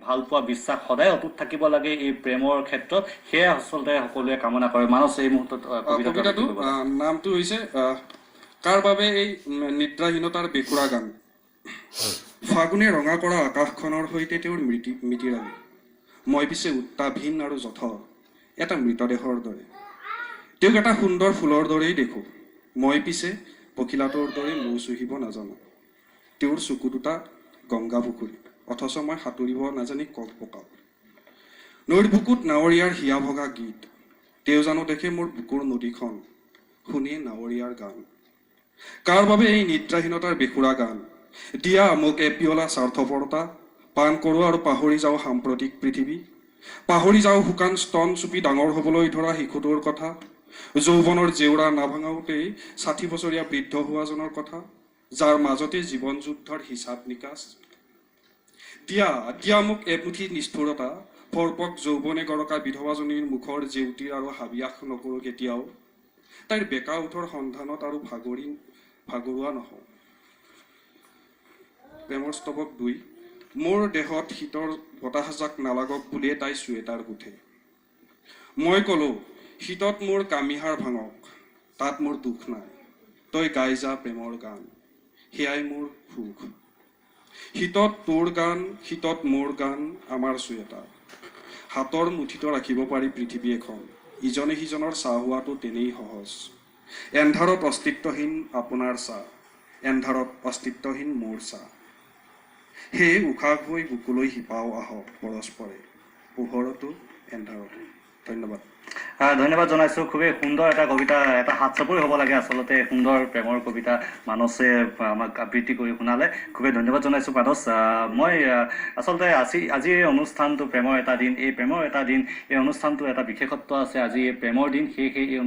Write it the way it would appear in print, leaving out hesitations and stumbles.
ভাল পোৱা বিশ্বাস সদায় অটুট থাকিব লাগে এই প্ৰেমৰ ক্ষেত্ৰত সেয়া আচলতে সকলোৱে কামনা কৰে মানস এই মুহূৰ্তত কবিতাটো নামটো হৈছে কাৰ বাবে এই নিদ্ৰাহীনতাৰ বেকুৰা গান ফাগুনে ৰঙা কৰা আকাশখনৰ সৈতে তেওঁৰ মিতিৰালি মই পিছে উত্তাপহীন আৰু যথৰ এটা মৃতদেহৰ দৰে তেওঁক এটা সুন্দৰ ফুলৰ দৰেই দেখোঁ মই পিছে পখিলাটোৰ দৰে মৌ চুহিব নাজানো তেওঁৰ চকু দুটা গংগা পুখুৰী অথচ মই সাঁতুৰিব নাজানি কক পকাও নৈৰ বুকুত নাৱৰীয়াৰ হিয়া ভগা গীত তেওঁ জানো দেখে মোৰ বুকুৰ নদীখন শুনি নাৱৰীয়াৰ গান কাৰ বাবে এই নিদ্ৰাহীনতাৰ বেকুৰা গান দিয়া মোক এপিয়লা স্বাৰ্থপৰতা পান কৰোঁ আৰু পাহৰি যাওঁ সাম্প্ৰতিক পৃথিৱী পাহৰি যাওঁ শুকান স্তন চুপি ডাঙৰ হ'বলৈ ধৰা শিশুটোৰ কথা যৌৱনৰ জেউৰা নাভাঙাওতেই ৬০ বছৰীয়া বৃদ্ধ হোৱাজনৰ কথা যাৰ মাজতে জীৱন যুদ্ধৰ হিচাপ নিকাচ দিয়া মোক এমুঠি নিষ্ঠুৰতা ফৰপক যৌৱনে গৰকা বিধৱাজনীৰ মুখৰ জেউতিৰ আৰু হাবিয়াস নকৰোঁ কেতিয়াও তাইৰ বেকা উঠৰ সন্ধানত আৰু ভাগৰুৱা নহওঁ প্ৰেমৰ স্তৱক ২ মোৰ দেহত শীতৰ বতাহজাক নালাগক বুলিয়ে তাই চুৱেটাৰ গুঠে মই ক'লো শীতত মোৰ কামিহাৰ ভাঙক তাত মোৰ দুখ নাই তই গাই যা প্ৰেমৰ গান সেয়াই মোৰ সুখ শীতত তোৰ গান শীতত মোৰ গান আমাৰ চুৱেটাৰ হাতৰ মুঠিত ৰাখিব পাৰি পৃথিৱী এখন ইজনে সিজনৰ চাহ হোৱাটো তেনেই সহজ এন্ধাৰত অস্তিত্বহীন আপোনাৰ চাহ এন্ধাৰত অস্তিত্বহীন মোৰ চাহ সেয়ে উশাহ হৈ বুকুলৈ শিপাও আহক পৰস্পৰে পোহৰতো এন্ধাৰতো ধন্যবাদ ধন্যবাদ জনাইছোঁ খুবেই সুন্দৰ এটা কবিতা এটা হাত চাপৰি হ'ব লাগে আচলতে সুন্দৰ প্ৰেমৰ কবিতা মানসে আমাক আবৃত্তি কৰি শুনালে খুবেই ধন্যবাদ জনাইছোঁ মানস মই আচলতে আজি এই অনুষ্ঠানটো প্ৰেমৰ এটা দিন এই প্ৰেমৰ এটা দিন এই অনুষ্ঠানটো এটা বিশেষত্ব আছে আজি এই প্ৰেমৰ দিন সেয়েহে এই